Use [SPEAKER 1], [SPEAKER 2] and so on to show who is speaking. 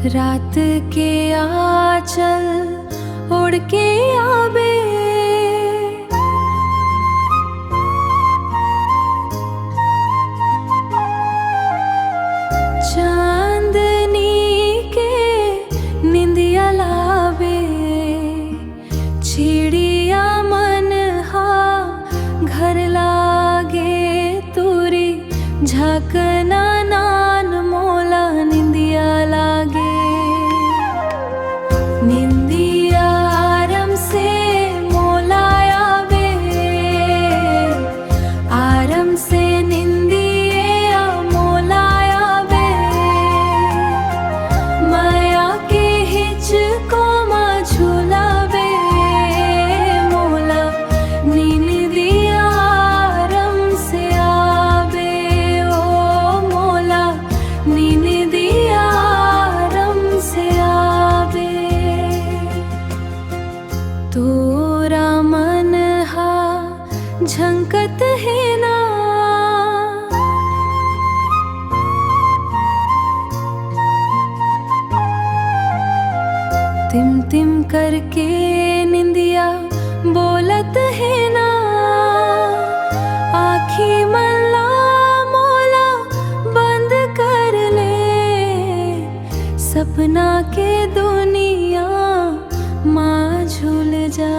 [SPEAKER 1] रात के आंचल उड़ के आवे, चांदनी के निंदिया लावे, चिड़िया मन हा घर लागे तुरी, झकना नान मोला निंदिया लागे। निंदिया आरम से मोला आवे, आरम से निंदिया मोला आवे, माया के हिचको मा झुलावे मोला, निंदिया आरम से आवे ओ मोला, निंदिया आरम से आवे। तोरा मन हा झंकत है ना, तिम तिम करके निंदिया बोलत है ना, आँखी मल्ला मोला बंद कर ले, सपना के दुनिया माँ झूल जा।